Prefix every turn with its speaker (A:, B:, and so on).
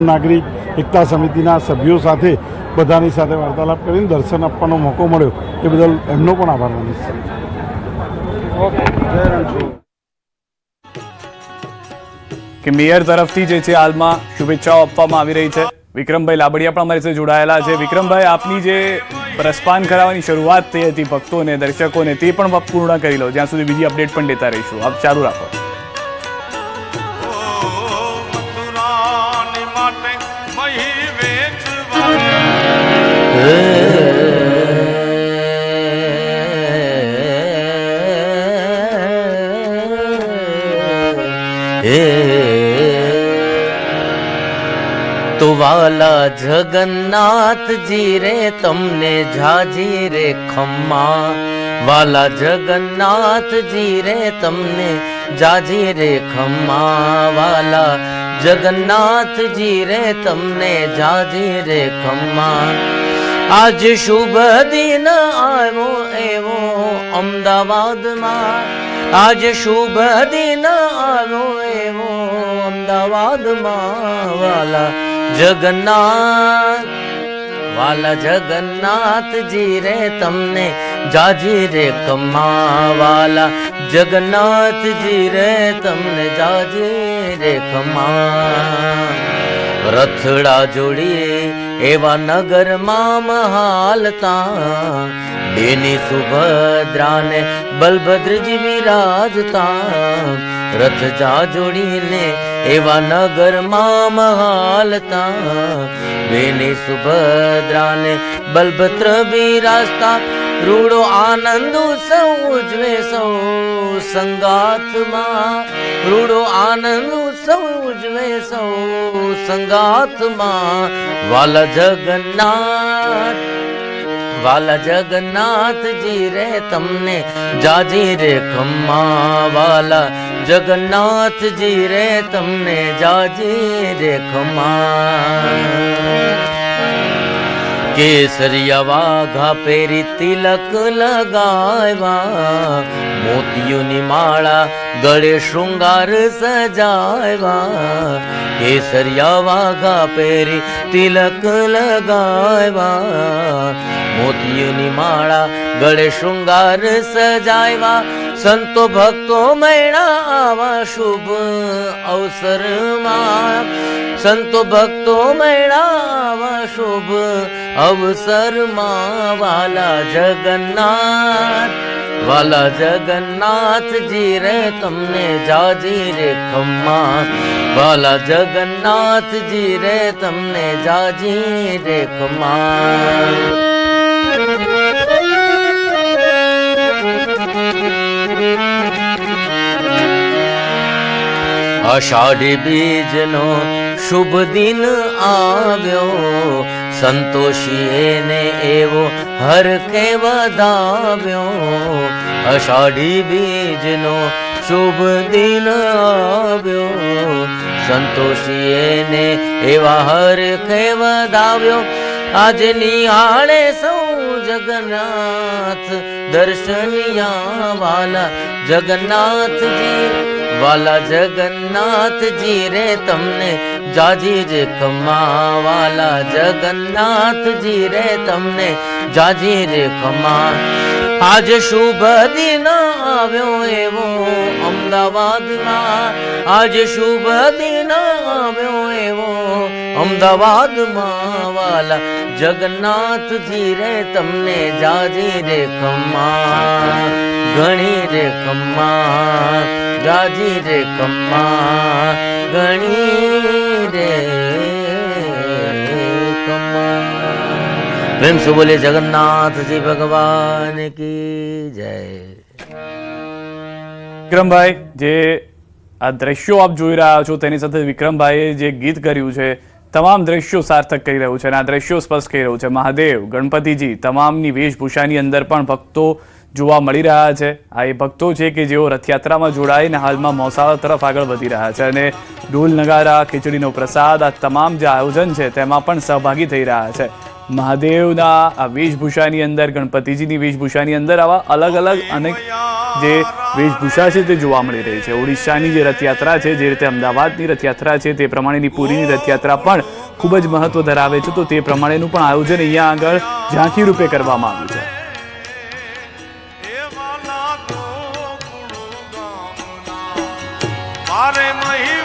A: નાગરિક એકતા સમિતિના સભ્યો સાથે બધાની સાથે વાર્તાલાપ કરીને દર્શન આપવાનો મોકો મળ્યો એ બદલ એમનો પણ આભાર માનીશ।
B: કે મેયર તરફથી જે છે હાલમાં શુભેચ્છાઓ આપવામાં આવી રહી છે। વિક્રમભાઈ લાબડિયા પણ અમારી સાથે જોડાયેલા છે। વિક્રમભાઈ, આપની જે પ્રસ્પાન કરાવવાની શરૂઆત થઈ હતી ભક્તોને દર્શકોને તે પણ પૂર્ણ કરી લો, જ્યાં સુધી બીજી અપડેટ પણ લેતા રહીશું, આપ ચાલુ રાખો।
C: तो वाला जगन्नाथ जी रे तमने झाजी रे खम्मा, वाला जगन्नाथ जी रे तमने झाजी रे खम्मा, वाला जगन्नाथ जी रे तमने झाजी रे खम्मा। आज शुभ दिन आयो एवो अमदावाद मां, आज शुभ दिन आयो एवो अमदावाद मां, वाला जगन्नाथ जी रे तमने जाजी रे कम्मा, वाला जगन्नाथ जी रे तमने जाजी रे कम्मा। रथड़ा जोड़िए एवा नगर मां महालता, बेनी सुभद्रा ने बलभद्र जी विराजता, रथ जा जोड़ी ने एवा नगर मां महालता, बेनी सुभद्रा ने बलभद्र विराजता, रूड़ो आनंद सौ उजवे सौ संगात मां, रूड़ो आनंद सौ उजवे सौ संगात मां, वाला जगन्नाथ जी रे तमने जाजी रे खम्मा, वाला जगन्नाथ जी रे तमने जाजी रे खम्मा। केसरिया वाघा पेरी तिलक लगावा, मोतियों नी माला गले श्रृंगार सजावा, केसरिया वाघा पेरी तिलक लगावा, मोतियों नी माला गले श्रृंगार सजावा, संतो भक्तो मैणा आवा शुभ अवसर मां, संतो भक्तो मैणा आवा शुभ अवसर मां, वाला जगन्नाथ जी रे तमने जाजी रे खम्मा, वाला जगन्नाथ जी रे तमने जाजी रे खम्मा। आषाढ़ी बीज नो शुभ दिन आव्यो, संतोषिए ने एवो हर के वधाव्यो, आषाढ़ी बीज नो शुभ दिन आव्यो, संतोषिए ने एवा हर के वधाव्यो, आज निहाळे सौ जगन्नाथ दर्शनिया, वाला जगन्नाथ जी रे तमने जाजी रे खम्मा, वाला जगन्नाथ जी रे तमने जाजी रे खम्मा। आज शुभ दिन आव्यो एवो अमदावाद मां, आज शुभ दिन आव्यो एवो अमदावाद मां, वाला जगन्नाथ जी रे तमने जाजी रे खम्मा, घणी रे खम्मा, जाजी रे खम्मा, घणी रे खम्मा। प्रेम से बोले जगन्नाथ जी भगवान की जय।
B: વિક્રમભાઈ, જે આ દ્રશ્યો આપ જોઈ રહ્યા છો તેની સાથે વિક્રમભાઈએ જે ગીત કર્યું છે તમામ દ્રશ્યો સાર્થક કરી રહ્યું છે અને આ દ્રશ્યો સ્પષ્ટ કરી રહ્યું છે મહાદેવ ગણપતિજી તમામની વેશભૂષાની અંદર પણ ભક્તો જોવા મળી રહ્યા છે। આ એ ભક્તો છે કે જેઓ રથયાત્રામાં જોડાઈને હાલમાં મોસાળા તરફ આગળ વધી રહ્યા છે અને ઢોલ નગારા, ખીચડીનો પ્રસાદ, આ તમામ જે આયોજન છે તેમાં પણ સહભાગી થઈ રહ્યા છે। મહાદેવના આ વેશભૂષાની અંદર, ગણપતિજીની વેશભૂષાની અંદર આવા અલગ અલગ અનેક જે વેશભૂષા છે તે જોવા મળી રહી છે. ઓડિશાની જે રથયાત્રા છે, જે રીતે અમદાવાદની રથયાત્રા છે, તે પ્રમાણેની પુરીની રથયાત્રા પણ ખૂબ જ મહત્વ ધરાવે છે. તો તે પ્રમાણેનું પણ આયોજન અહીંયા આગળ ઝાંખી રૂપે કરવામાં આવ્યું છે.
D: મારે મહી